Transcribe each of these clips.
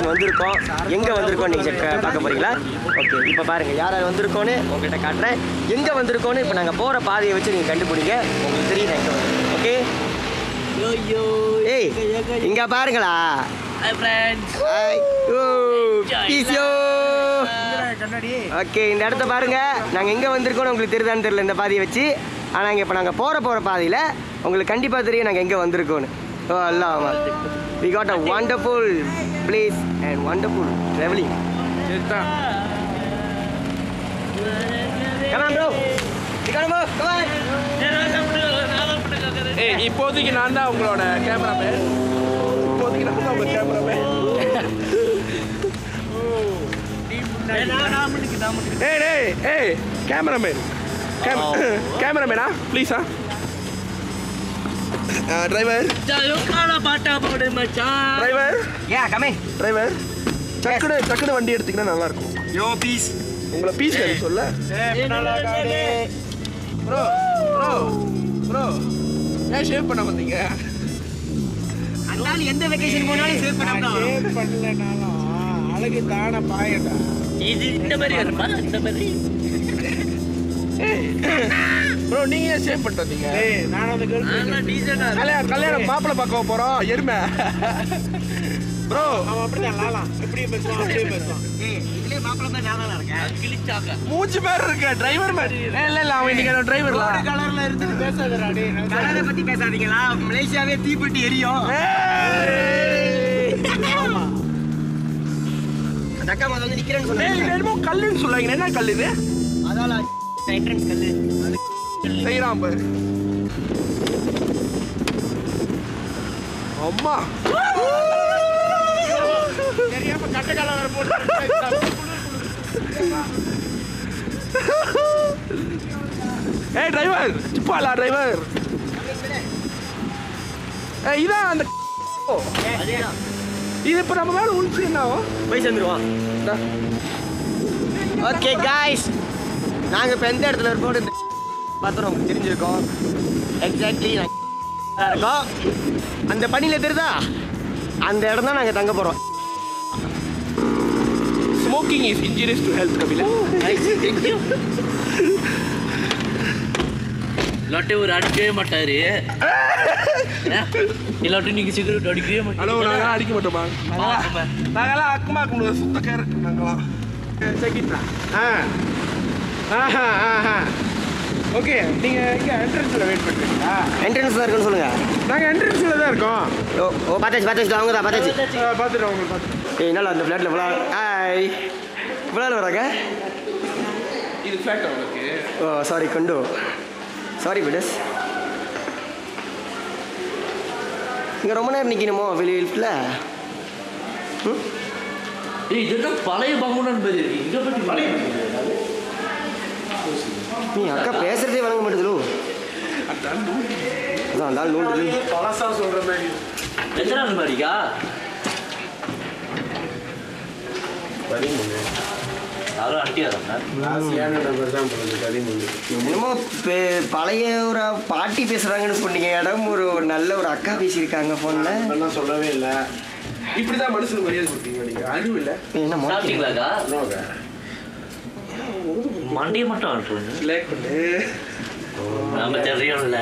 நாங்கள் வந்திருக்கோம். எங்கே வந்திருக்கோம் நீங்கள் பார்க்க போகிறீங்களா? ஓகே, இப்போ பாருங்கள் யார் யார் வந்திருக்கோன்னு உங்கள்கிட்ட காட்டுறேன். எங்கே வந்திருக்கோன்னு இப்போ நாங்கள் போகிற பாதையை வச்சு நீங்கள் கண்டுபிடிங்க. உங்களுக்கு தெரியும் எங்கே வந்திருக்கோம். ஓகே, ஏய் இங்கே பாருங்களா. ஓகே, இந்த இடத்த பாருங்க. நாங்கள் எங்கே வந்திருக்கோன்னு உங்களுக்கு தெரியுதான்னு தெரியல இந்த பாதையை வச்சு. ஆனால் இப்போ நாங்கள் போகிற பாதையில் உங்களுக்கு கண்டிப்பாக தெரியும் நாங்கள் எங்கே வந்திருக்கோன்னு. ஓ அல்லாஹ், we got a wonderful place and wonderful traveling. Come on bro, you gotta move, come on. ஏய், இப்போதைக்கு நான் தான் உங்களோட கேமராமேன். இப்போதைக்கு நான் தான் உங்க கேமராமேன். ஏய் கேமராமேன், கேமராமேனா ப்ளீஸா. டிரைவர் டிரைவர் டிரைவர் டக்குனு வண்டி எடுத்தீங்கன்னா நல்லா இருக்கும். யோ பீஸ், உங்களை பீஸ் சொல்ல. ப்ரோ ப்ரோ ப்ரோ ஏன் ஷேவ் பண்ண வந்தீங்க? எந்த வெக்கேஷன் போனாலும் சேவ் பண்ணலனாலும் அழகு தான பாயடா. இது இந்த மாதிரி வருமா? இந்த மாதிரி ப்ரோ நீங்க ஏன் ஷேவ் பண்ணிட்டு வந்தீங்க? நான் அந்த கல்யாணம் மாப்பிள்ளை பார்க்க போறோம் எருமை. ப்ரோ அவன் அப்படிதான் லாலாம் எப்படியும் பேசுவான், அப்படியே பேசுவான். இதுலயே மாப்பிள்ளை மாதிரி நான் தான் இருக்கேன். கிழிச்சாக்க மூச்சு பேர் இருக்க டிரைவர் மாதிரி. இல்ல அவன் இன்னைக்கு டிரைவர்ல கலர்ல இருந்து பேசாதடா டேய். கலரை பத்தி பேசாதீங்களா? மலேசியாவே தீப்பெட்டி எரியும். ஆமா, அந்த அக்கா வந்து நிக்கிறேன்னு சொன்னாங்க. என்னமோ கல்லுன்னு சொல்லுவாங்க. என்ன கல் இது? அதால என்ட்ரன்ஸ் கல்லு செய்யறான் பாரு. அம்மா தெரியாம கட்ட கலர் போட்டு ஏய் டிரைவர், சிப்பாலா டிரைவர். ஏய் இதான் அந்த அதேதான். இது இப்ப நம்ம மேல உள்சி என்ன ஆகும்? போய் சேர்ந்துருவோம். ஓகே காய்ஸ், நாங்கள் இப்போ எந்த இடத்துல இருக்கோம் பார்த்தோம் உங்களுக்கு தெரிஞ்சிருக்கோம். எக்ஸாக்ட்லி இருக்கோம். அந்த பணியில் தெரியுதா? அந்த இடம் தான் நாங்கள் தங்க போகிறோம். Smoking is injurious to health, Kabila. இல்லாட்டி ஒரு அடிக்கவே மாட்டாரு. இல்லாட்டி நீங்க சிகரெட் அடிக்கவே மாட்டாங்க. ஹலோ, நாங்களாம் அடிக்க மாட்டோமா? நாங்களாம் அக்கமா இருக்கணும். சுத்த கேரக்டர் நாங்களாம். செக்கிட்டா. ஓகே, நீங்கள் இங்கே என்ட்ரன்ஸில் வெயிட் பண்ணுறீங்களா? என்ட்ரன்ஸ் தான் இருக்குன்னு சொல்லுங்கள். நாங்கள் என்ட்ரன்ஸில் தான் இருக்கோம். ஓ பார்த்தாச்சு அவங்க தான் பார்த்தாச்சு. பார்த்துட்டோம் உங்களுக்கு பார்த்து. ஏய் என்னால் அந்த ஃப்ளாட்டில் இவ்வளோ இவ்வளோ வராங்க. இது ஃப்ளாட் அவங்களுக்கு. ஓ சாரி கொண்டு சாரி பிடஸ். இங்கே ரொம்ப நேரம் நிற்கணுமோ வெளியில்? இதுதான் பழைய பங்குடன் பேர் இருக்கு. இதை பற்றி பழைய நீ அக்கா பேசுறதே வழங்க மாட்டேதுலோ. அதான் அந்த ஆள் நோண்டு பழசா சொல்கிற மாதிரி. எத்தனை மாதிரிக்கா? 13. யாரும் அட்டி வராங்க. என்னமோ பழைய ஒரு பாட்டி பேசுகிறாங்கன்னு சொன்னீங்க. இடம் ஒரு நல்ல ஒரு அக்கா பேசியிருக்காங்க ஃபோனில். சொல்லவே இல்லை. இப்படிதான் மனுஷனுக்கு மரியாதை கொடுத்தீங்க நீங்க. அறிவு இல்லை. என்ன சாப்பிட்டீங்களாக்கா? மண்டியை மட்டும் அனுப்புங்க. லைக் பண்ணு. நம்ம தெரியும்ல.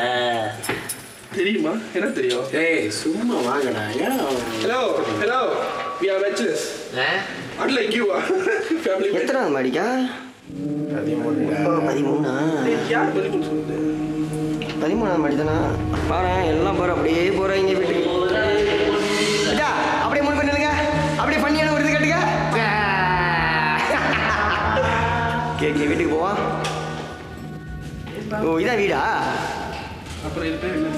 தெரியுமா? என்ன தெரியும்? ஏய் சும்மா வாங்கடா. Hello hello, we are bachelors. unlike you. family. எத்தனாவது மாடிக்கா? 13. யார் பதில் சொல்லுது? 13வது மாடி தானா? பாரு எல்லாம் பாரு அப்படியே போகிறாங்க வீட்டுக்கு. அப்படியே முன் பண்ணிடுங்க. அப்படியே பண்ணியான ஒரு இது கேட்டுக்க. கேட்க வீட்டுக்கு போவான். ஓ இதான் வீடா? அப்புறம் இது பேர் என்ன?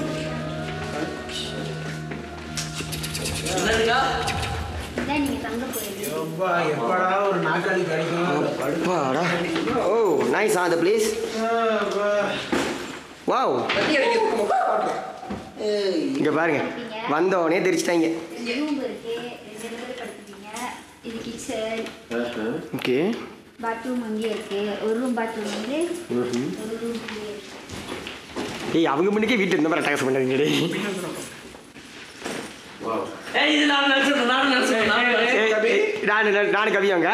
எப்படா ஒரு நாக்காளி கிடைக்கும்? ஓ நைஸ் அந்த பிளேஸ். வாவ், இங்கே பாருங்க வந்தோடனே தெரிச்சிட்டாங்க. ஓகே, பாத்ரூம் அங்கே இருக்கு. ஒரு ரூம் பாத்ரூம் வந்து ஒரு ரூம். ஏய் அவங்க முன்னுக்கே வீட்டு இந்த மாதிரி அட்டகாசம் பண்ணாதீங்க. ஏய் இது நான் நினைச்சேன் நானு கவியாங்க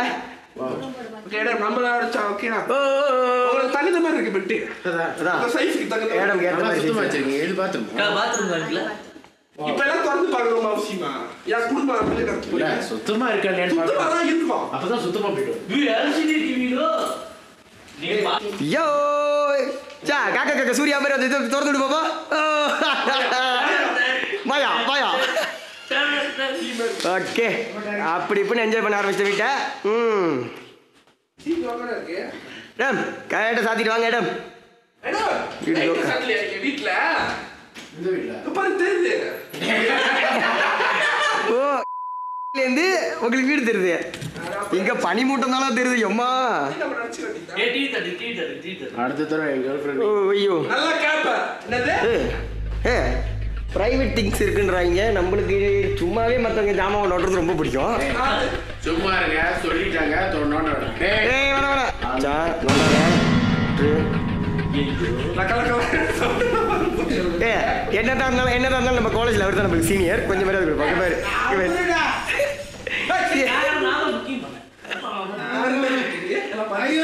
நம்மள அடிச்சா ஓகேனா உங்களுக்கு தகுந்த மாதிரி இருக்கு பெட்டி அந்த சைஸ்க்கு தகுந்த மேடம் கேட்ட மாதிரி சுத்தமா வச்சிருக்கீங்க எது பாத்ரூம் பாத்ரூம் இருக்குல இப்ப எல்லாம் திறந்து பார்க்கணும் அவசியமா யா குடும்ப அப்படியே கரெக்ட் சுத்தமா இருக்கா சுத்தமா தான் இருக்கும் அப்பதான் சுத்தமா போயிடும் LCD டிவிலோ நீங்க யோ சா காக்கா சூர்யா மாதிரி வந்து திறந்து விடு பாப்பா மாயா ஓகே அப்படி இப்படின்னு என்ஜாய் பண்ண ஆரம்பிச்சு வீட்டை மேடம் கரெக்டாக சாத்திட்டு வாங்க மேடம் வீட்டுல இந்த வீட்ல பாரு தெரியுது ஓ இருந்து உங்களுக்கு வீடு தெரியுது இங்க பனி மூட்டம் தானே தெரியுது எம்மா நம்ம நினைச்சு ஏ டீ அடுத்த தடவை என் கேர்ள் ஃப்ரெண்ட் ஓ ஐயோ நல்லா கேப்ப என்னது ஏ ப்ரைவேட் திங்ஸ் இருக்குன்றாங்க நம்மளுக்கு சும்மாவே மற்றவங்க ஜாமான் நோட்டுறது ரொம்ப பிடிக்கும் சும்மா இருங்க சொல்லிட்டாங்க ஏய் வேணாம் சா நோண்டாங்க ஏ என்னதான் இருந்தாலும் நம்ம காலேஜில் அவர் தான் நம்மளுக்கு சீனியர் கொஞ்சம் மாதிரி அது பக்கம் பேர்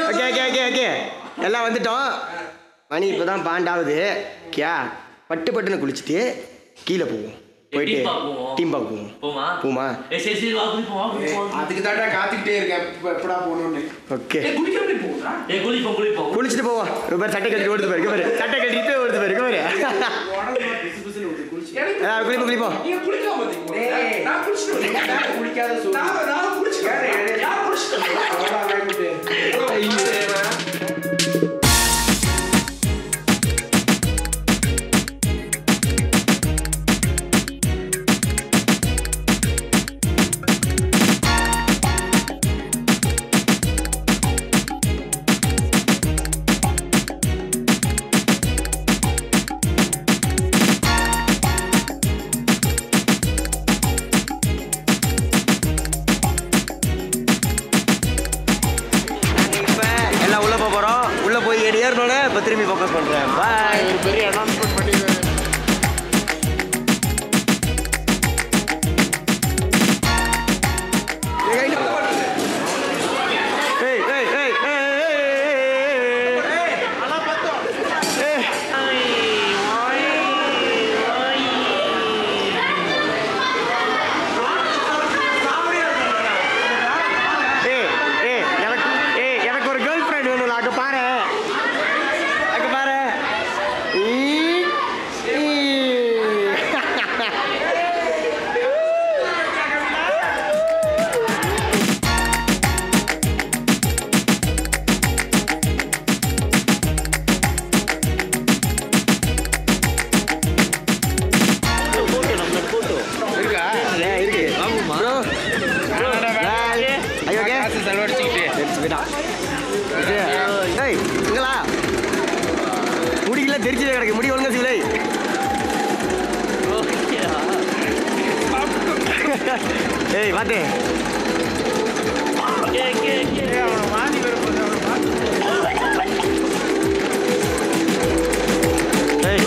ஓகே எல்லாம் வந்துட்டோம் மணி இப்போ தான் 12 ஆகுது கியா பட்டுன்னு குளிச்சுட்டு கீழே போவோம் போயிட்டு டீம் பார்க்க போமா அதுக்கு தாண்டா காத்துக்கிட்டே இருக்கேன் எப்படா போகணும்னு ஓகே குளிப்போம் குளிச்சுட்டு போவோம் ரொம்ப சட்டை கட்டி ஓடுது பாரு சட்டை கட்டிட்டு ஓடுது பாரு குளிப்போம் ஏறணும்னா இப்போ திரும்பி ஃபோக்கஸ் பண்ணுறேன் பாய் ஒரு பெரிய அனௌன்ஸ்மெண்ட் பண்ணிடுவேன் முடியல தெரிஞ்சதே கிடக்கு முடி ஒழுங்க சிலை ஏய் வாத்தே ஏய்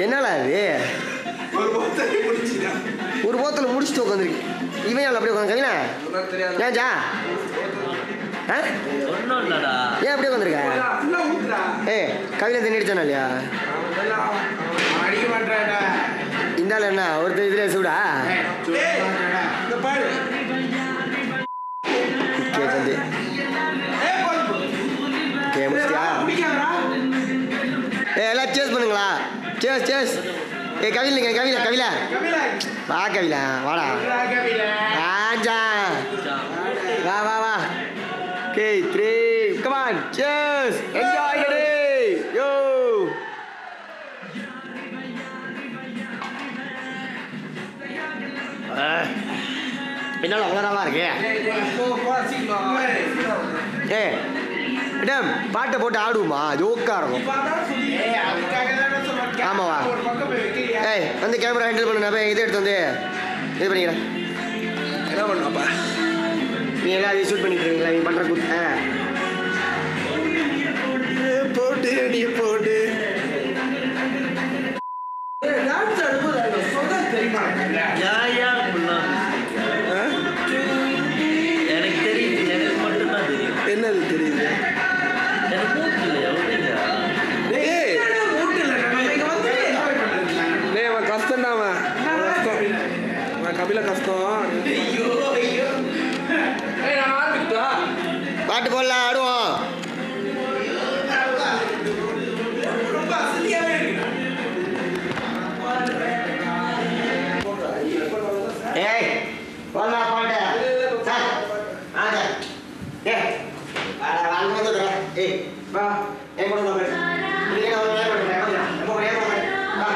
என்னடா இது ஒரு போத்தல முடிச்சுட்டு உட்காந்துருக்கு இவன் அப்படியே உட்காந்து ஏன்ஜா ஒன்றும் இல்லடா. ஏன் அப்படியே வந்திருக்க? ஃபுல்லா ஊத்துடா. ஏய் கவிதை தின்னுடுச்சானா இல்லையா? அடிக்க மாட்டேன்டா. இந்தால என்ன ஒருத்தர் இதுல சூடா? இந்த பாரு. ஓகே சந்தி. ஓகே முடிச்சியா? குடிக்காதடா. எல்லாம் சேஸ் பண்ணுங்களா? சேஸ். கவிலா கபிலா. வா கவிலா வாடா. ஆஞ்சா வா. Okay, 3. Come on. Cheers. Enjoy your day. Yo. என்னால அவ்வளோ நல்லா இருக்கு. மேடம் பாட்டை போட்டு ஆடுவோமா? ஜோக்கா இருக்கும். ஆமாவா? ஏய் வந்து கேமரா ஹேண்டில் பண்ணு. நான் போய் இதை எடுத்து வந்து இது பண்ணிக்கிறேன். என்ன பண்ணப்பா? நீ எல்லாம் அதை ஷூட் பண்ணிட்டு இருக்கீங்களா? நீ பண்ணுற குட் போட்டு நீ போட்டு எனக்கு தெரியுது, எனக்கு மட்டும்தான் தெரியும். என்னது தெரியுது? எனக்கு மூட்டு இல்லையா? அவன் கஷ்டம்டா. அவன் கபில கஷ்டம். பாட்டு போடலாம் ஆடுவோம். ஏய் போடலாம் பாட்டு. சார் ஆடா. ஏய் வாங்க வந்து ஏய் வா ஏய் போடு நம்ம. நீங்க ஒரு வேலை பண்ணுங்க. நம்ம ஒரு வேலை பண்ணுங்க. வா.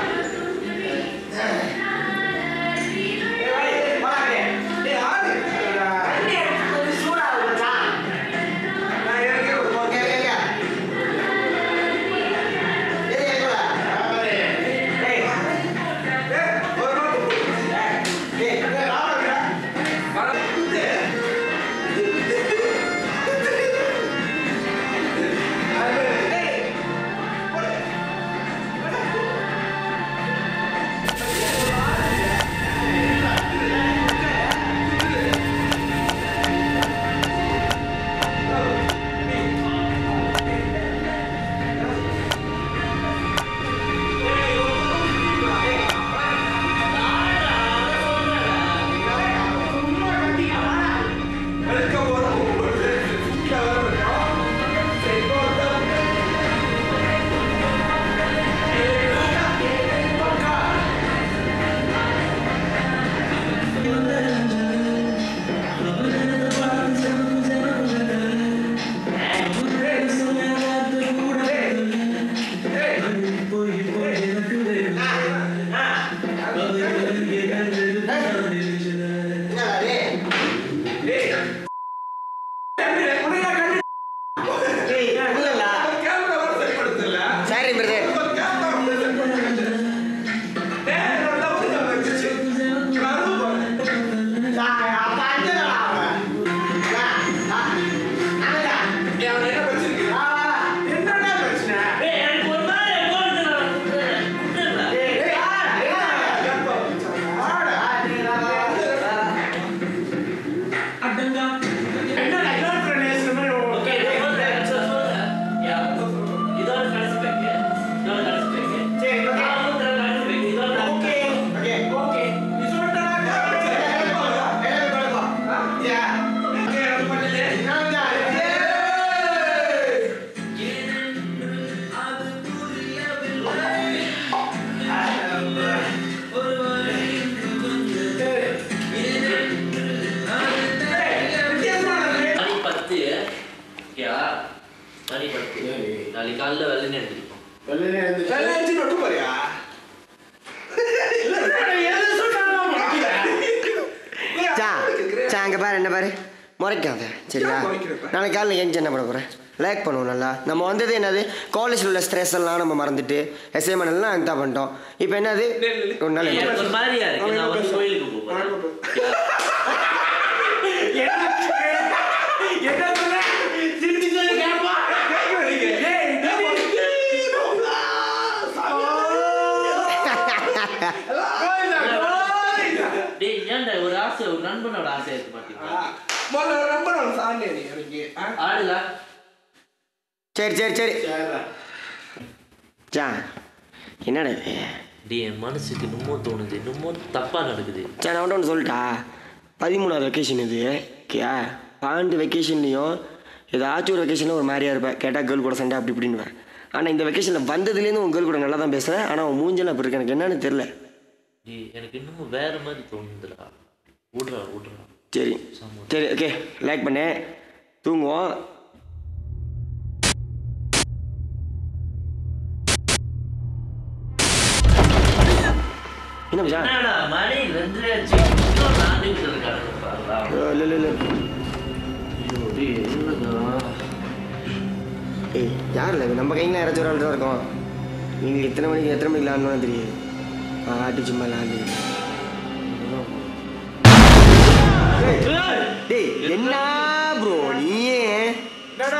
நாளைக்கு காலையில் வெள்ளனே எடுத்துருப்போம். அங்கே பாரு என்ன பாரு முறைக்காத சரியா? நாளைக்கு காலையில் ஏஞ்சி என்ன பண்ண போகிறேன்? லைக் பண்ணுவோம் நல்லா. நம்ம வந்தது என்னது காலேஜில் உள்ள ஸ்ட்ரெஸ் எல்லாம் நம்ம மறந்துட்டு அசைன்மெண்ட் எல்லாம் என்ன பண்ணிட்டோம். இப்போ என்னது ஒரு நாள் ஒரு மாதிரியா இருக்கு. நான் வந்து கோயிலுக்கு போகிறேன். ஏன்டா ஒரு ஆசை ஒரு நண்பனோட ஆசை இருக்கு பாத்தீங்களா? ரொம்ப நான் சாண்டே எனக்கு ஆடுல சரி சரி சரி ஜா என்னடா இது என் மனசுக்கு இன்னமும் தோணுது இன்னமும் தப்பா நடக்குது. சரி நான் ஒன்று சொல்லிட்டா 13வது வெக்கேஷன் இது ஓகேயா 12 வெக்கேஷன்லேயும் ஏதாச்சும் ஒரு வெக்கேஷனில் ஒரு மாதிரியா இருப்பேன் கேட்டால் கேர்ள் கூட சண்டை அப்படி இப்படின்னுவேன். ஆனால் இந்த வெக்கேஷனில் வந்ததுலேருந்து உங்கள் கேர்ள் கூட நல்லா தான் பேசுகிறேன். ஆனால் அவன் மூஞ்செல்லாம் அப்படி இருக்கு எனக்கு என்னன்னு தெரில. எனக்கு இன்னமும் வேற மாதிரி தோணுதுடா. விட்றா சரி சரி ஓகே லைக் பண்ணு தூங்குவோம். என்ன மச்சான் மணி 2 ஆச்சு. இன்னும் நான் இல்லை இல்லை இல்லை ஏய் யார் இல்லை நம்ம கையில் யாராச்சும் ஒரு ஆள் தான் இருக்கோம். நீங்கள் எத்தனை மணிக்கு விளாட்ணுன்னு தெரியாது. ஆட்டு சும்மா விளாண்டு டேய் என்ன ப்ரோ நீயே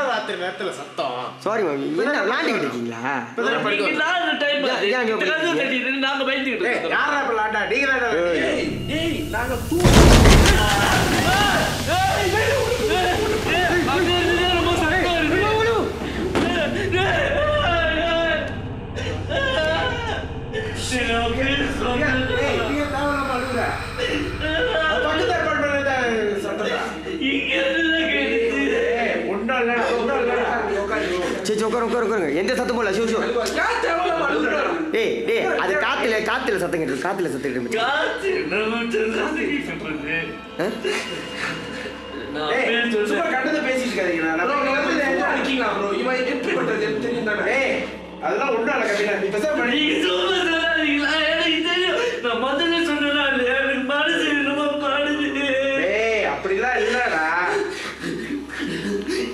ராத்திரி நேரத்துல சத்தம் சாரி மாமி என்ன விளாண்டுக்கிட்டு இருக்கீங்களா? நாங்க பயந்துக்கிட்டு யாரா இப்ப லாண்டா நீங்க நாங்க உட்காருங்க எந்த சத்தம் போல ஷூ டேய் டேய் அது காத்துல சத்தம் கேட்டு காத்துல சத்தம் கேட்டு கண்டதை பேசிட்டு இருக்காதீங்களா அதெல்லாம் ஒன்றும் இல்லை கவிதா நீ பெசா பண்ணி அப்படிலாம் இல்லடா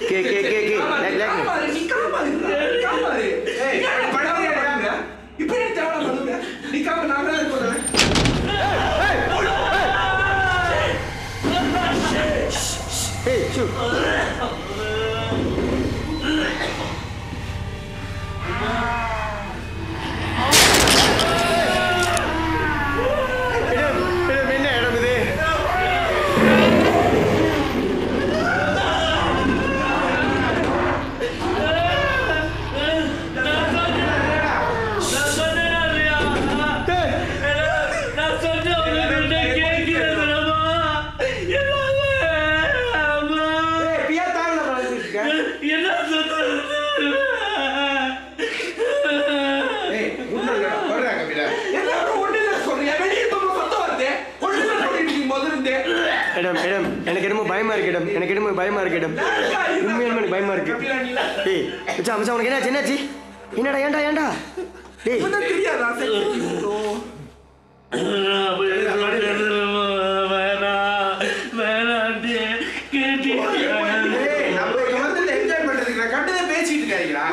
கே எனக்கு என்னமோ பயமா இருக்கு உண்மையான எனக்கு பயமா இருக்கு. ஏய் மச்சான் மச்சான் உனக்கு என்னாச்சு என்னடா ஏன்டா டேய் பேசிட்டு இருக்காங்களா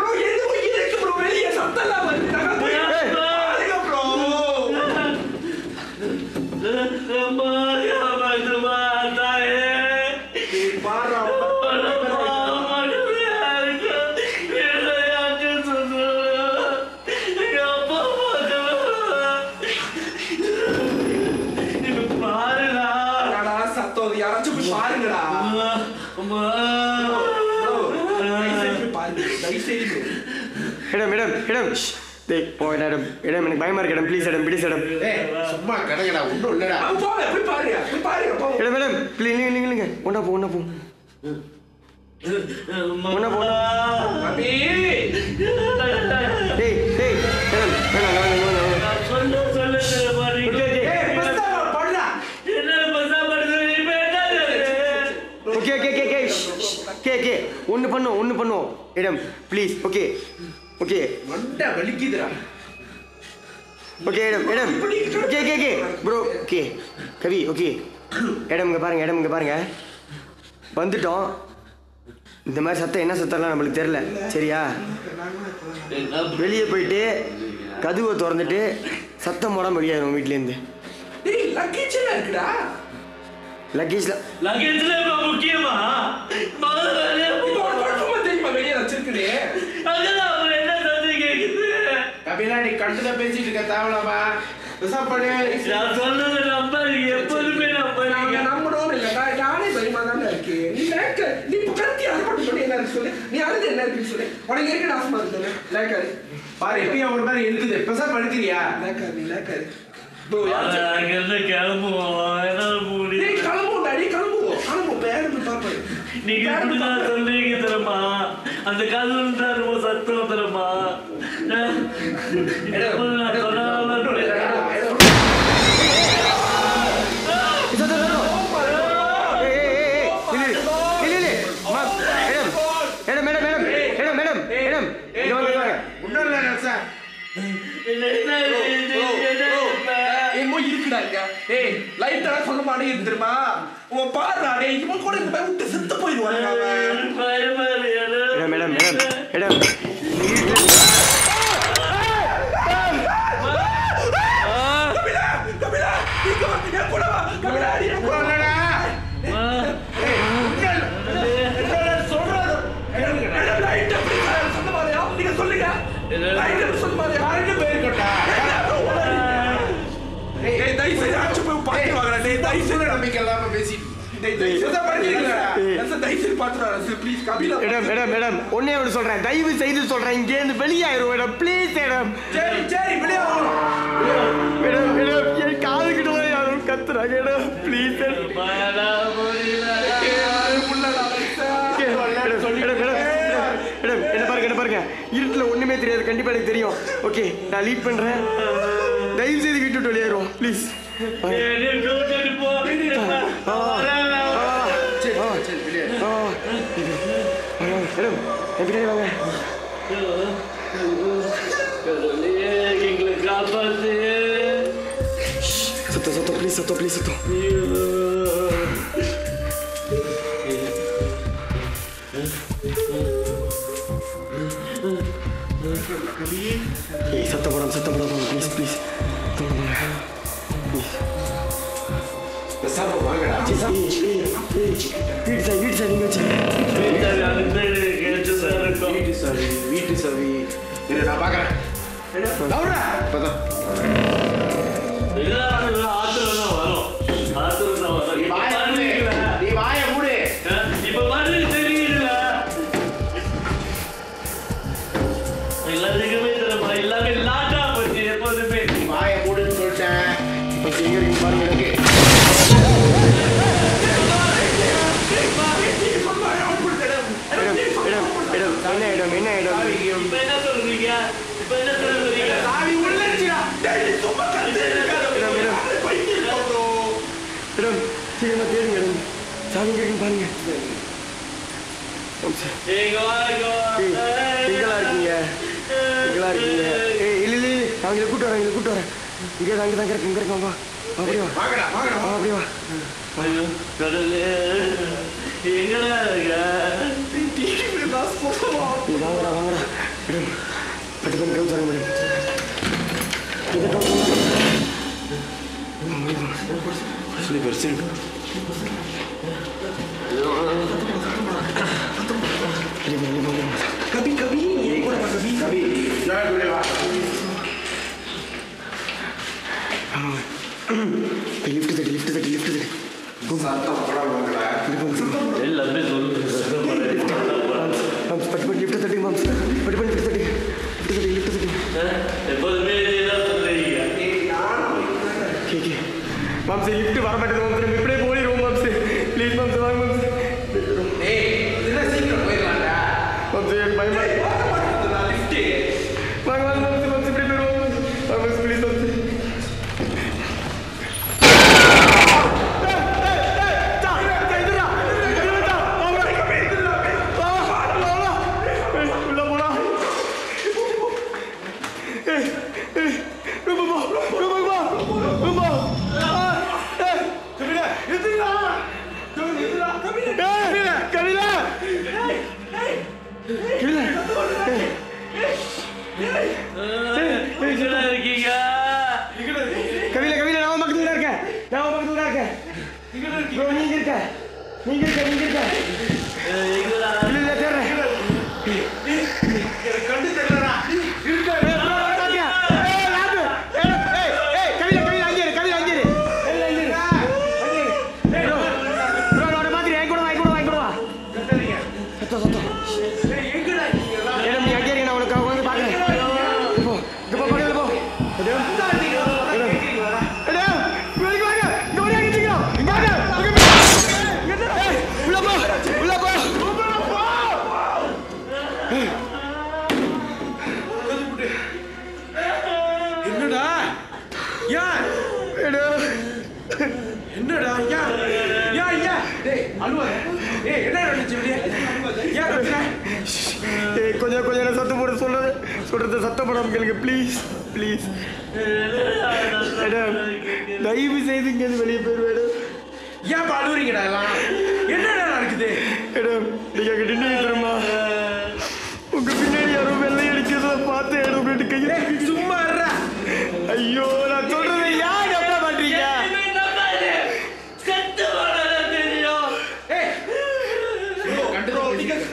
எனக்கு பயமா இருக்கு ப்ளீஸ் சும்மா கடங்கடா ஒன்றும் இல்லடா மேடம் ப்ளீஸ் நீங்க ஒன்னா போ ஒன்னு பண்ணுவோம் இடம் ப்ளீஸ் ஓகே மண்டை வலிக்குதுடா ஓகே இடம் ஓகே ப்ரோ ஓகே கவி ஓகே இடம் இங்க பாருங்க வந்துட்டோம். இந்த மாதிரி சத்தம் என்ன சத்தம்லாம் நம்மளுக்கு தெரியல சரியா? வெளியே போயிட்டு கதவை திறந்துட்டு சத்தம் போடாம வெளியாயிரும் வீட்லேருந்து. லக்கேஜ்ல முக்கியமா வெளியே வச்சிருக்கே கபிலா நீ கண்டுல பேசிட்டு இருக்க தேவலாமா விசாப்படு நான் சொன்னதை நம்பாதீங்க எப்போதுமே நம்பாதீங்க நம்மளோட இல்ல நானே பயமா தானே இருக்கு நீ கத்தி அறுபட்டு பண்ணி என்ன இருக்கு சொல்லு நீ அழுது என்ன இருக்குன்னு சொல்லு உனக்கு இருக்கு ஆசமா இருக்கு லேக்காரு பாரு எப்பயும் ஒரு மாதிரி இருக்குது பெருசா படுக்கிறியா லேக்காரு நீ லேக்காரு அங்கிருந்து கிளம்புவோம் என்னால முடியும் நீ கிளம்புவோம் பேருந்து பாப்பாரு நீங்க இப்படிதான் சொல்றீங்க தெரியுமா அந்த கதவு தான் ரொம்ப சத்தம் தெரியுமா சொல்ல மாட்டேங்குது தெரியுமா உன் பாரு இவன் கூட விட்டு செத்து போயிடுவாங்க மேடம் மேடம் ஒன்னே ஒன்று சொல்றேன் தயவு செய்து சொல்றேன் இங்கே இருந்து வெளியாயிரும் madam please madam madam madam என் காது கிட்ட யாரும் கத்துறாங்க மேடம் ப்ளீஸ் என்ன பாருங்க இருட்டுல ஒண்ணுமே தெரியாது கண்டிப்பா எனக்கு தெரியும் ஓகே நான் லீட் பண்றேன் தயவு செய்து வீட்டு விட்டு வெளியேறும் ப்ளீஸ் மேடம் என் பின்னாடி வாங்க எங்களை காப்பாத்து சத்தம் ப்ளீஸ் சத்தம் ஏய் சத்தம் போடாம ப்ளீஸ் வீட்டு சார் நீங்க வச்சு வீட்டு சாவி நான் பாக்குறேன் நீ வாய மூடு இப்ப மாதிரி தெரியல எல்லாத்துக்குமே தெரியுமா எல்லாமே லாட்டா போச்சு எப்போதுமே வாய மூடுன்னு சொல்லிட்டேன் இப்போ எங்க இருக்கு பாருங்க எனக்கு என்ன இடம் இப்ப என்ன சொல்றீங்க சாவி உள்ளடிச்சுடா டேய் சும்மா மேடம் சீக்கிரமா தேடுங்க மேடம் சாமி கேட்குன்னு பாருங்க எங்களா இருக்கீங்க ஏய் இல்லை அவங்கள கூட்டு வரேன் இங்கே தான் இருக்கு வா அப்படியே வா அப்படியே வா கடலே எங்கடா இருக்க வாங்கடா மேடம் பட்டு பண்ணி கவுத்து வரேன் மேடம் சொல்லி कभी लिफ्ट दे எல்லாமே சொல்லுங்க लिफ्ट तटी मम्स लिफ्ट तटी எப்போதுமே இதேதான் சொல்றீங்க ठीक है मम्स लिफ्ट வர மாட்டேங்குது मम्स நம்ம இப்படியே போயிடுவோம் मम्स ப்ளீஸ் मम्स வாங்க मम्स ஏய் என்ன சீக்கிரம் போயிடலாம்டா मम्स எனக்கு பயமா லிஃப்ட் வாங்க मम्स இப்படி போயிடுவோம் मम्स ப்ளீஸ் मम्स கவில நான் பக்கத்துல இருக்கேன் ப்ரோ நீங்க இருக்க இல்ல தேடுறேன் கண்டு தெரியலடா இருக்க என்னடா ஏன் என்னடா ஏன் டேய் அழுவா ஏய் என்ன நடந்துச்சு ஏன் கொஞ்சம் சத்தம் போட சொல்றது சத்தம் போடாம கேளுங்க ப்ளீஸ் ப்ளீஸ். மேடம் தயவு செய்து இங்கேருந்து வெளியே போயிடுவேன். ஏன் அழுவுறீங்கடா எல்லாம் என்னடா நடக்குது? மேடம் நீங்க கிட்ட தெரியுமா உங்க பின்னாடி யாரோ வெள்ளை அடிக்கிறத பார்த்து இடம் கையை சும்மா இருடா. ஐயோ நான் சொல்றது யார் என்ன பண்றீங்க?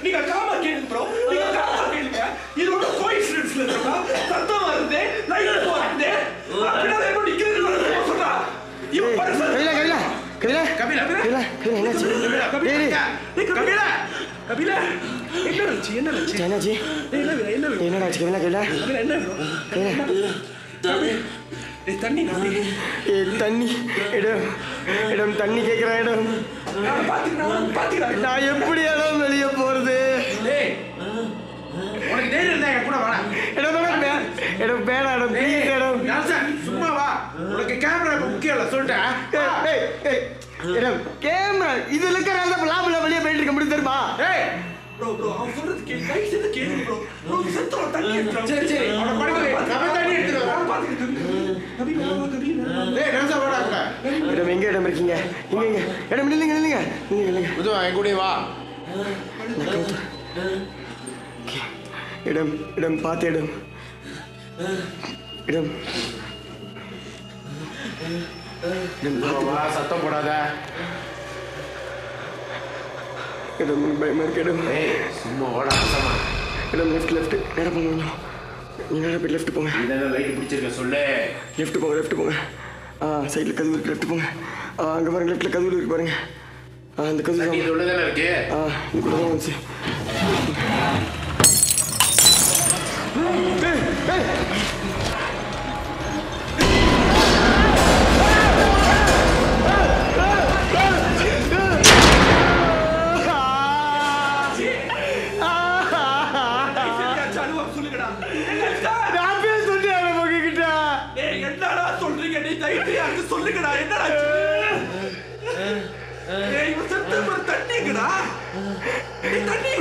நீங்க காமா கேளுங்க ப்ரோ. நீங்க காமா கேளுங்க. இது ஒரு கோயின்சிடன்ஸ்ல இருக்கா? சத்தம் வருது, லைட் போடுது. அப்படியே என்ன நிக்குது சொல்றா. இவ பர்சன் கபிலா என்னாச்சு? என்னடாச்சு கபிலா? தண்ணி இடம் தண்ணி கேட்குற இடம் நான் எப்படி இடம் வெளியே போறது? உனக்கு தைரியம் இருந்தா என் கூட வாடா. இடம் வேணாம் இடம் ப்ளீஸ் இடம் சும்மா வா. உனக்கு கேமரா முக்கியம் இல்லை சொல்லிட்டேன். இடம் கேமரா இதுல இருக்கிற லாபில் வெளியே போயிட்டு இருக்க முடியும் தெரியுமா? ப்ரோ அவன் சொல்றது கேளு. கை சேர்த்து கேளு ப்ரோ. ப்ரோ செத்துறோம் தண்ணி எடுத்துறோம். சரி அவனை படுக்க வை. நம்ம தண்ணி எடுத்துட்டு வரோம். கபிலா டேய் நான் வாடா கூட. இடம் எங்க இடம் இருக்கீங்க? இங்க இடம் நில்லுங்க புதுவா என் கூட வா. இடம் பார்த்து இடம் வா சத்தம் போடாத. இடம் பயமா இருக்கு இடம். சும்மா வாடா சத்தமா. இடம் லெஃப்ட் நேரம் போங்க கொஞ்சம். நீங்க நேரம் போய் லெஃப்ட் போங்க. இதெல்லாம் லைட் பிடிச்சிருக்க சொல்லு. லெஃப்ட் போங்க. சைடில் கதவு இருக்கு லெஃப்ட் போங்க. அங்கே பாருங்க லெஃப்ட்டில் கதவு இருக்கு பாருங்க. அந்த கதவு இது உள்ளதானே இருக்கு. இது கூட தான் வந்துச்சு. சொல்லுங்கடா என்னடா ஏய் செப்டம்பர் தண்ணிங்கடா தண்ணி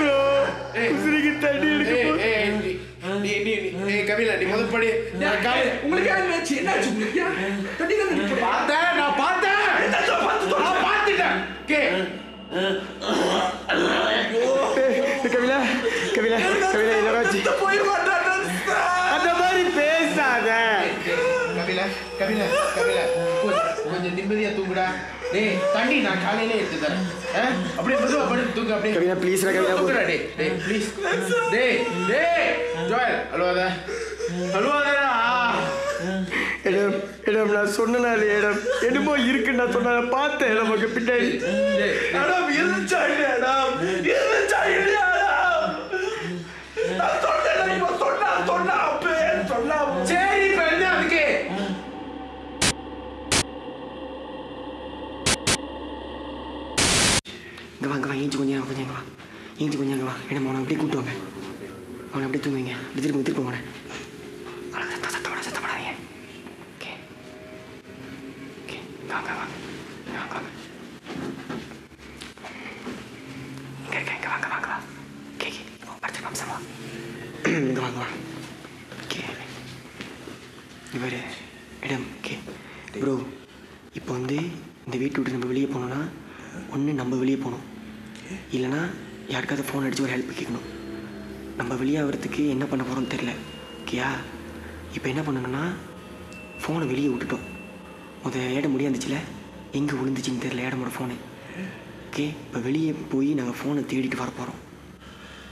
தண்ணி நீ கபிலா நீ முதல் படி. உங்களுக்கு என்னாச்சு உங்களுக்கு தண்ணி நான் பார்த்தேன் பார்த்துட்டேன். கபிலா என்னடாச்சு? அந்த மாதிரி பேசாத கபிலா கொஞ்சம் நிம்மதியா தூங்குடா. டேய் தண்ணி நான் காலையிலே எடுத்து தரேன். அப்படியே மெதுவா படுத்து தூங்கு. அப்படியே கபிலா ப்ளீஸ் தூங்குடா. டேய் ப்ளீஸ் டேய் ஜோயல் அழுவாதடா. இடம் நான் சொன்னாலே இடம் என்னமோ இருக்குன்னு நான் சொன்ன பார்த்தேன் நமக்கு பின்னாடி இருந்துச்சா இல்லையா சொன்னா சரி இப்ப என்ன அதுக்கு? வாங்க ஏஞ்சி கொஞ்சம் வா. என்ன அவனை அப்படியே கூப்பிட்டு வாங்க. அவனை அப்படியே தூங்குவீங்க. திருப்பி வாங்க. சத்தப்படாதீங்க. ஓகே வாங்க. இங்க வாங்க. கேக்கி படுத்து மாம்சமா. இங்க வாங்க. இவர் இடம் ப்ரோ இப்போ வந்து இந்த வீட்டை விட்டு நம்ம வெளியே போனோம்னா ஒன்று நம்ம வெளியே போகணும், இல்லைனா யாருக்காவது ஃபோன் அடித்து ஒரு ஹெல்ப் கேட்கணும். நம்ம வெளியே ஆகிறதுக்கு என்ன பண்ண போகிறோம்னு தெரில. ஓகேயா? இப்போ என்ன பண்ணணும்னா ஃபோனை வெளியே விட்டுட்டோம். ஏட முடியாந்துச்சுல, எங்கே விழுந்துச்சின்னு தெரில ஏடமோட ஃபோனு. ஓகே, இப்போ வெளியே போய் நாங்கள் ஃபோனை தேடிட்டு வர போகிறோம்.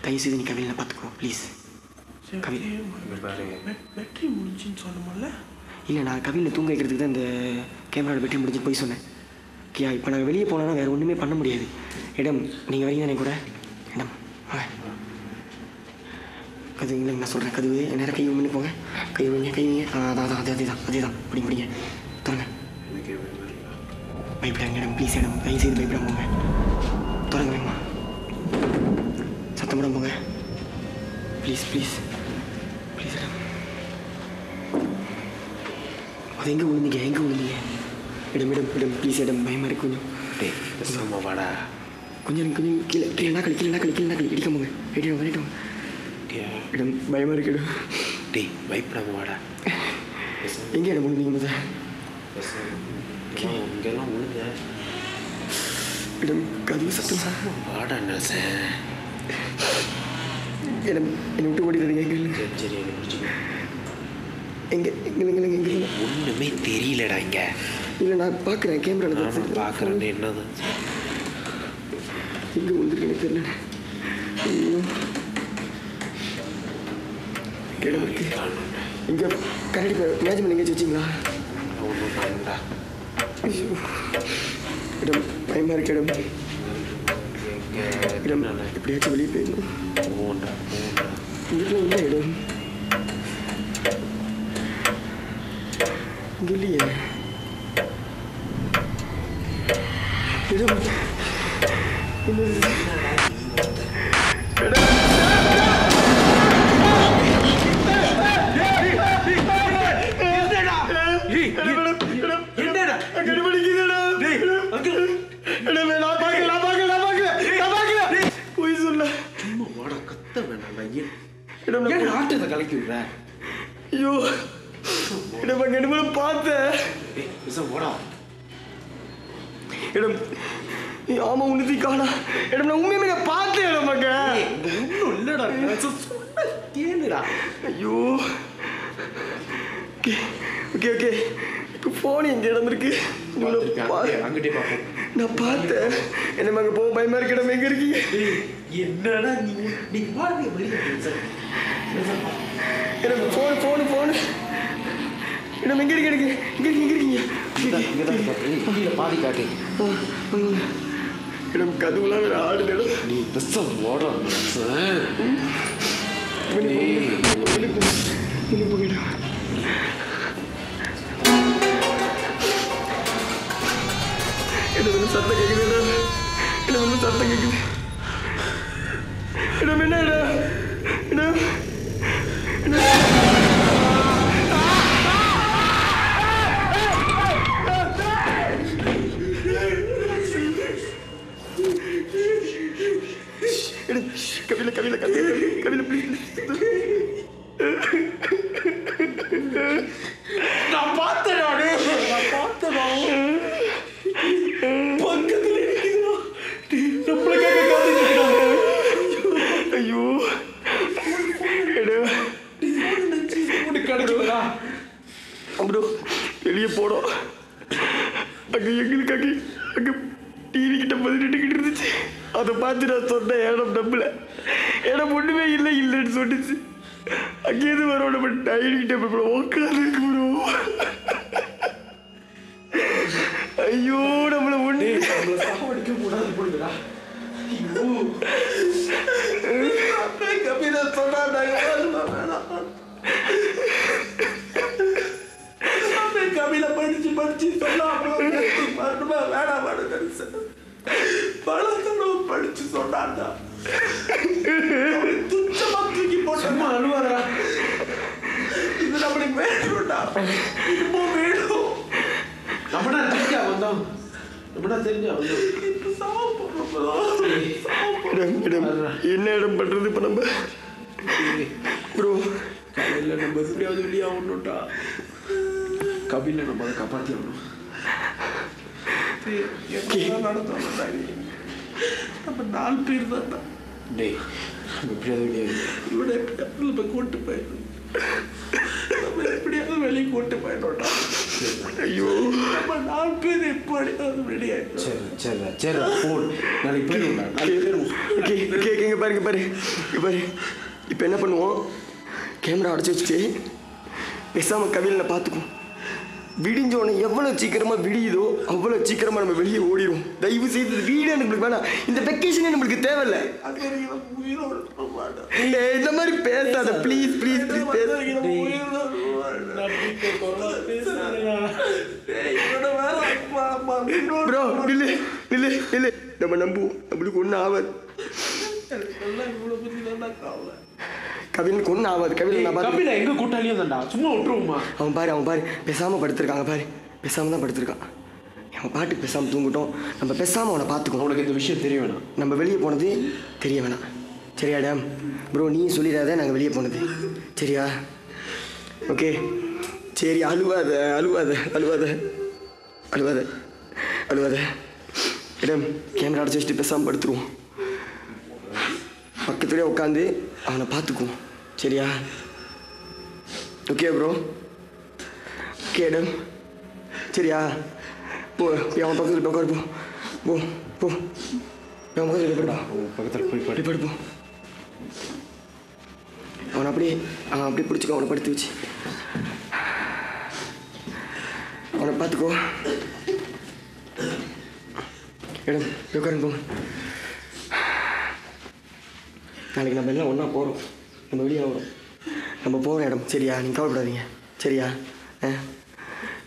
தயவுசெய்து நீ கவிழனை பார்த்துக்கோ ப்ளீஸ். கவிழ் பேட்டரி முடிஞ்சுன்னு சொன்னோம்ல. இல்லை, நான் கவிழில் தூங்க வைக்கிறதுக்கு தான் இந்த கேமராவில் பேட்டரி முடிஞ்சு போய் சொன்னேன். ஓகே, இப்போ நாங்கள் வெளியே போனோன்னா வேறு ஒன்றுமே பண்ண முடியாது. இடம் நீங்கள் வரீங்க தானே கூட? இடம் கதவு இல்லைங்க நான் சொல்கிறேன் கதவு நேரம் கை பண்ணி போங்க கை வைங்க அதான் அதே தான் பிடிங்க தரங்க பயப்படாங்க இடம் ப்ளீஸ் இடம் தயவு செய்து பயப்படாம போங்க தொடங்க வேணுமா சத்தம் போடாம போங்க ப்ளீஸ் இடம் அது எங்கே விழுந்தீங்க இடம் ப்ளீஸ் இடம் பயமாக இருக்கு கொஞ்சம் வாடா கொஞ்சம் கீழே கீழே இடிக்க போங்க ரைட்டு இடம் பயமாக இருக்கு இடம் டேய் பயப்படாம வாடா எங்கே இடம் விழுந்தீங்க முதல் இங்கெல்லாம் விழுங்க இடம் கதவு சத்தம் வாடா நசன் இடம் என்னை விட்டு ஓடிடுறீங்க எங்கே சரி எங்கே ஒன்றுமே தெரியலடா இங்கே இல்லை நான் பார்க்குறேன் கேமராவில் நானும் பார்க்குறேன் என்னது எங்கே வந்துருக்கேன்னு தெரியல இடம் இருக்கு இங்கே கரடி மேஜ்மெண்ட் எங்கேயாச்சும் வச்சிங்களா ஒன்றும் பண்ணடா ஐயோ இடம் பயமாக இருக்கு இடம் எப்படியாச்சும் வெளியே போயிடணும் இங்கே இல்லை இடம் இங்கே இல்லையே இடம் ஆட்டத்தை கலக்கி விடுற ஐயோ இடம் பார்த்தேன் இடம் ஆமா உன்னதி காணா இடம் நான் உண்மையுமே நான் பார்த்தேன் இடம் ஒன்றும் இல்லடா கேளுடா ஐயோ ஓகே இப்போ ஃபோன் எங்கே இடந்திருக்கு அங்கிட்டே பார்ப்போம் நான் பார்த்தேன் என்ன அங்கே போக பயமா இருக்கு இடம் எங்கே இருக்கீங்க என்னடா நீ பாருங்க எனக்கு ஃபோனு இடம் எங்கே இருக்கு இங்கே பாதி காட்டு இடம் கதவுலாம் வேறு ஆடுது இடம் நீ பெருசா ஓட போயிடும் இடம் சத்தம் கேட்குது இடம் சத்தம் கேட்குது இடம் என்ன இடம் கபில ப்ளீஸ் நான் பார்த்தேன் பக்கத்துல நம்மளுக்காக காத்துக்கிட்டு ஐயோ கிடைக்குதா ப்ரோ வெளியே போனோம் அங்கே எங்களுக்காக அங்கே டிவி கிட்ட பதினெட்டுக்கிட்டு இருந்துச்சு அதை பார்த்து நான் சொன்னேன் இடம் நம்பல இடம் ஒன்றுமே இல்லைன்னு சொன்னிச்சு அங்கேயிருந்து வரோம் நம்ம டைனிங் டேபிள் உட்காந்து இருக்கு ப்ரோ ஐயோ நம்மளை ஒன்று சாவடிக்க கூடாது போடுங்கடா கபில சொன்னாங்க கபில படிச்சு சொல்லாம வேணாம் பழத்தனம் படிச்சு சொன்னாண்டா துச்சமா தூக்கி போட்டோமா அழுவாதா இது நம்மளுக்கு வேணும்டா இப்போ வேணும் நம்மடா தெரிஞ்சா வந்தோம் என்ன இடம் பண்றது இப்ப நம்ம ப்ரோ காலையில் நம்ம எப்படியாவது வெளியாகணும்டா கபில நம்ம அதை காப்பாற்றி ஆகணும் நம்ம 4 பேர் தான் டேய் நம்ம எப்படியாவது வெளியாகணும் இவனை எப்படியாவது நம்ம கூட்டு போயிடணும் நம்ம எப்படியாவது வெளியே கூட்டு போயிடணும்டா ஐயோ நம்ம 4 பேர் எப்படியாவது வெளியாயிடும் சரி ஃபோன் நாளைக்கு போயிடும்டா ஓகே இங்கே பாரு இப்போ என்ன பண்ணுவோம் கேமரா அடைச்சி வச்சுட்டு பேசாமல் கவியில் பார்த்துக்குவோம் விடிஞ்சோடனே எவ்வளோ சீக்கிரமாக விடியுதோ அவ்வளோ சீக்கிரமாக நம்ம வெளியே ஓடிடும். தயவு செய்து வீடு நம்மளுக்கு வேணாம், இந்த வெக்கேஷனே நம்மளுக்கு தேவையில்ல. இந்த மாதிரி பேசாத ப்ளீஸ் ப்ளீஸ் ப்ளீஸ் பேச. ப்ரோ இல்லை இல்லை இல்லை, நம்ம நம்புவோம், நம்மளுக்கு ஒன்றும் ஆகாது. கவினுக்கு ஒன்றும் ஆகாது. கபில எங்க கூட்டாளியும் தான்டா, சும்மா விட்டுருவோமா? அவன் பாரு பேசாமல் படுத்திருக்காங்க பாரு, பேசாமல் தான் படுத்திருக்கான். அவன் பாட்டுக்கு பேசாமல் தூங்கிட்டோம், நம்ம பேசாமல் அவனை பார்த்துக்கணும். உனக்கு இந்த விஷயம் தெரிய வேணாம், நம்ம வெளியே போனது தெரிய வேணாம். சரியா டேம் ப்ரோ? நீ சொல்லிடாத நாங்கள் வெளியே போனது, சரியா? ஓகே சரி, அழுவாத அழுவாத அழுவாத அழுவாத அழுவாத. இடம் கேமரா அடைச்சி வச்சுட்டு பேசாமல் படுத்துருவோம். பக்கத்துலேயே உட்காந்து அவனை பார்த்துக்குவோம், சரியா? ஓகே ப்ரோ, ஓகே இடம் சரியா? போ அவன் பக்கத்தில் போய் உட்காரு, போ போ போ அவன் பக்கத்தில் போய்டா, பக்கத்தில் போய் அப்படி படுப்போம். அவனை அப்படியே பிடிச்சிக்கோ, அவனை படுத்து வச்சு அவனை பார்த்துக்கோ. இடம் உட்காருங்க போங்க. நாளைக்கு நம்ம எல்லாம் ஒன்றா போகிறோம், நம்ம வெளியே வரோம், நம்ம போகிற இடம், சரியா? நீங்கள் கவலைப்படாதீங்க, சரியா?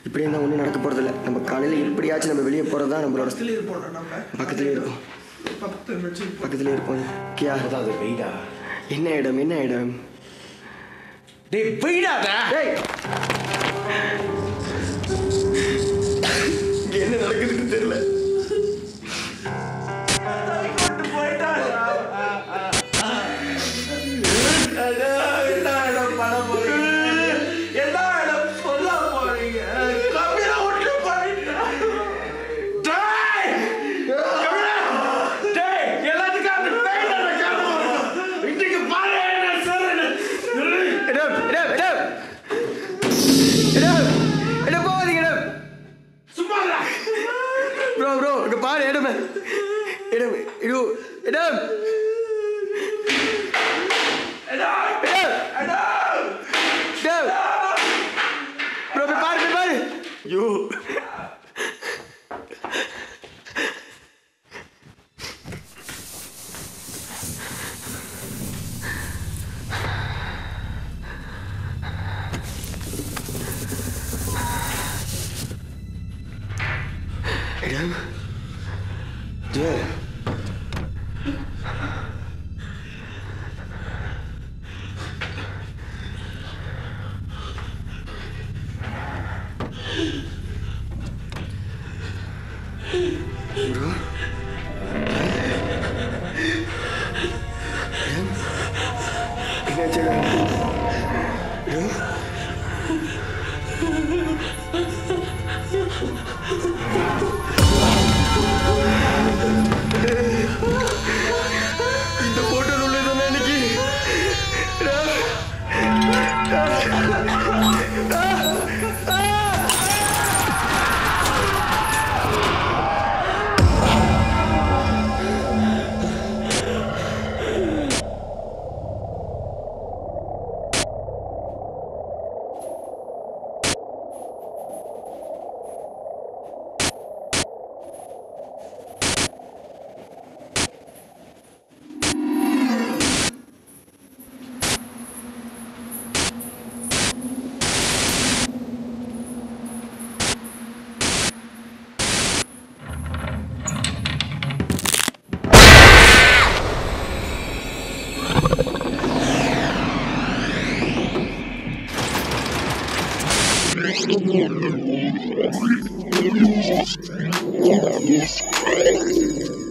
இப்படி இருந்தால் ஒன்றும் நடக்க போகிறதில்ல. நம்ம காலையில் எப்படியாச்சும் நம்ம வெளியே போகிறது தான் நம்மளோட. பக்கத்துலேயே இருப்போம், பக்கத்துலேயே இருப்போம். கியா அது வெயிடா. என்ன இடம் என்ன இடம்? டேய் வெயிடாடா. டேய் இங்கே என்ன நடக்குதுன்னு தெரியல. ப்ரோ இங்க பாரு, இடம் இடம் இது இடம் ப்ரோ பாரு. ஐயோ Adam? Joel? Bro? Adam? Ingat jangan. Adam? இந்த போட்டோ உள்ளதானே எனக்கு? Yes.